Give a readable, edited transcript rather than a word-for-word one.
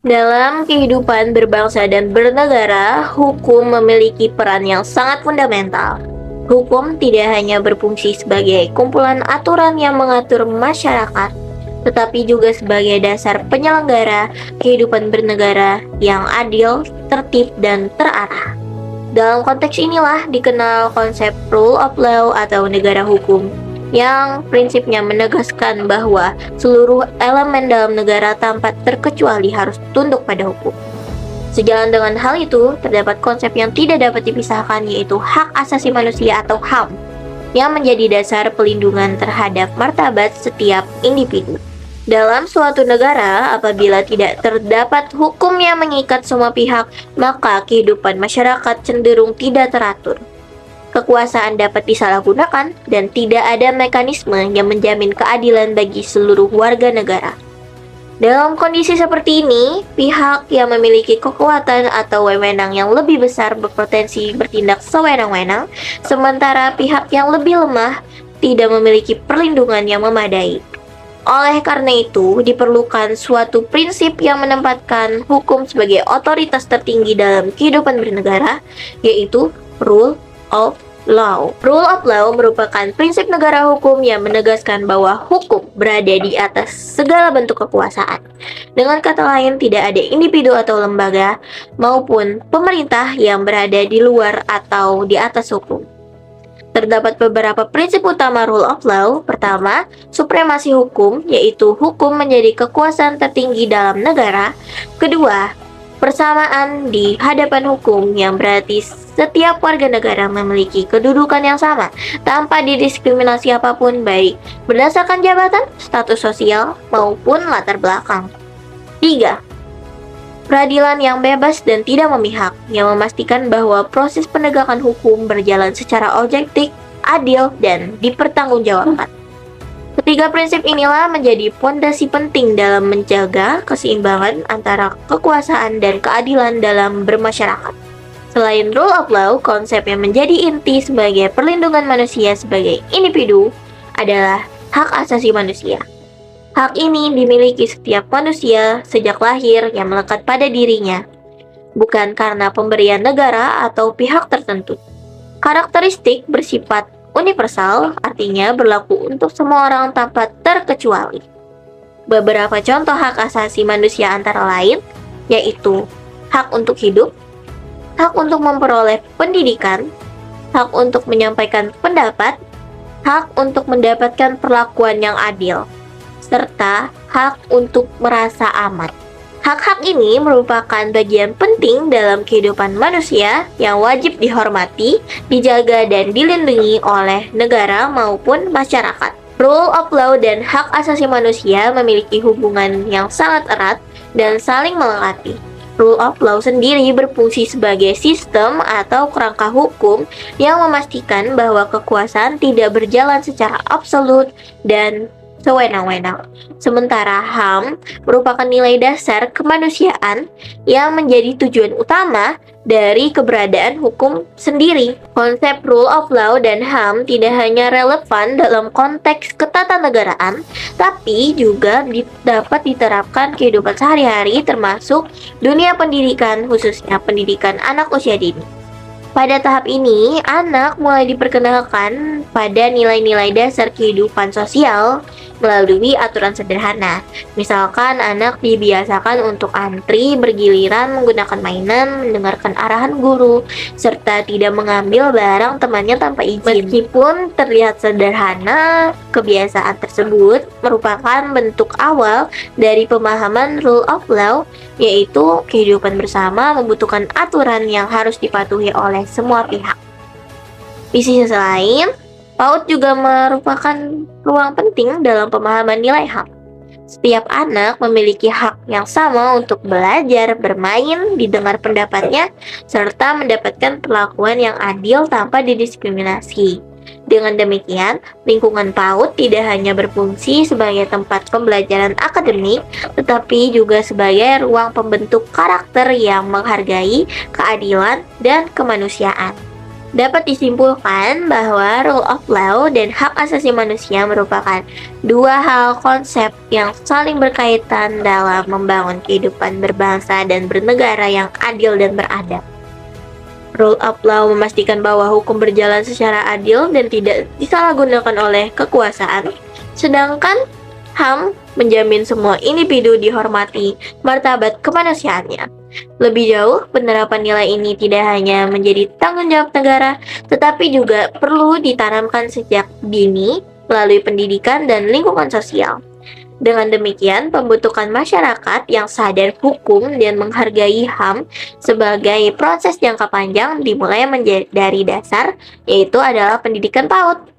Dalam kehidupan berbangsa dan bernegara, hukum memiliki peran yang sangat fundamental. Hukum tidak hanya berfungsi sebagai kumpulan aturan yang mengatur masyarakat, tetapi juga sebagai dasar penyelenggara kehidupan bernegara yang adil, tertib, dan terarah. Dalam konteks inilah dikenal konsep rule of law atau negara hukum, yang prinsipnya menegaskan bahwa seluruh elemen dalam negara tanpa terkecuali harus tunduk pada hukum. Sejalan dengan hal itu, terdapat konsep yang tidak dapat dipisahkan, yaitu hak asasi manusia atau HAM, yang menjadi dasar pelindungan terhadap martabat setiap individu. Dalam suatu negara, apabila tidak terdapat hukum yang mengikat semua pihak, maka kehidupan masyarakat cenderung tidak teratur. Kekuasaan dapat disalahgunakan dan tidak ada mekanisme yang menjamin keadilan bagi seluruh warga negara. Dalam kondisi seperti ini, pihak yang memiliki kekuatan atau wewenang yang lebih besar berpotensi bertindak sewenang-wenang, sementara pihak yang lebih lemah tidak memiliki perlindungan yang memadai. Oleh karena itu, diperlukan suatu prinsip yang menempatkan hukum sebagai otoritas tertinggi dalam kehidupan bernegara, yaitu rule of law. Rule of law merupakan prinsip negara hukum yang menegaskan bahwa hukum berada di atas segala bentuk kekuasaan. Dengan kata lain, tidak ada individu atau lembaga maupun pemerintah yang berada di luar atau di atas hukum. Terdapat beberapa prinsip utama rule of law. Pertama, supremasi hukum, yaitu hukum menjadi kekuasaan tertinggi dalam negara. Kedua, persamaan di hadapan hukum, yang berarti setiap warga negara memiliki kedudukan yang sama tanpa didiskriminasi apapun, baik berdasarkan jabatan, status sosial, maupun latar belakang. 3. Peradilan yang bebas dan tidak memihak, yang memastikan bahwa proses penegakan hukum berjalan secara objektif, adil, dan dipertanggungjawabkan. Ketiga prinsip inilah menjadi fondasi penting dalam menjaga keseimbangan antara kekuasaan dan keadilan dalam bermasyarakat. Selain rule of law, konsep yang menjadi inti sebagai perlindungan manusia sebagai individu adalah hak asasi manusia. Hak ini dimiliki setiap manusia sejak lahir yang melekat pada dirinya, bukan karena pemberian negara atau pihak tertentu. Karakteristik bersifat universal, artinya berlaku untuk semua orang tanpa terkecuali. Beberapa contoh hak asasi manusia antara lain, yaitu hak untuk hidup, hak untuk memperoleh pendidikan, hak untuk menyampaikan pendapat, hak untuk mendapatkan perlakuan yang adil, serta hak untuk merasa aman. Hak-hak ini merupakan bagian penting dalam kehidupan manusia yang wajib dihormati, dijaga, dan dilindungi oleh negara maupun masyarakat. Rule of law dan hak asasi manusia memiliki hubungan yang sangat erat dan saling melengkapi. Rule of law sendiri berfungsi sebagai sistem atau kerangka hukum yang memastikan bahwa kekuasaan tidak berjalan secara absolut dan sewenang-wenang. Sementara HAM merupakan nilai dasar kemanusiaan yang menjadi tujuan utama dari keberadaan hukum sendiri. Konsep rule of law dan HAM tidak hanya relevan dalam konteks ketatanegaraan, tapi juga dapat diterapkan kehidupan sehari-hari, termasuk dunia pendidikan, khususnya pendidikan anak usia dini. Pada tahap ini, anak mulai diperkenalkan pada nilai-nilai dasar kehidupan sosial melalui aturan sederhana. Misalkan anak dibiasakan untuk antri bergiliran menggunakan mainan, mendengarkan arahan guru, serta tidak mengambil barang temannya tanpa izin. Meskipun terlihat sederhana, kebiasaan tersebut merupakan bentuk awal dari pemahaman rule of law, yaitu kehidupan bersama membutuhkan aturan yang harus dipatuhi oleh semua pihak. Di sisi lain, PAUD juga merupakan ruang penting dalam pemahaman nilai hak. Setiap anak memiliki hak yang sama untuk belajar, bermain, didengar pendapatnya, serta mendapatkan perlakuan yang adil tanpa didiskriminasi. Dengan demikian, lingkungan PAUD tidak hanya berfungsi sebagai tempat pembelajaran akademik, tetapi juga sebagai ruang pembentuk karakter yang menghargai keadilan dan kemanusiaan. Dapat disimpulkan bahwa rule of law dan hak asasi manusia merupakan dua hal konsep yang saling berkaitan dalam membangun kehidupan berbangsa dan bernegara yang adil dan beradab. Rule of law memastikan bahwa hukum berjalan secara adil dan tidak disalahgunakan oleh kekuasaan, sedangkan HAM menjamin semua individu dihormati martabat kemanusiaannya. Lebih jauh, penerapan nilai ini tidak hanya menjadi tanggung jawab negara, tetapi juga perlu ditanamkan sejak dini melalui pendidikan dan lingkungan sosial. Dengan demikian, pembentukan masyarakat yang sadar hukum dan menghargai HAM sebagai proses jangka panjang dimulai dari dasar, yaitu adalah pendidikan PAUD.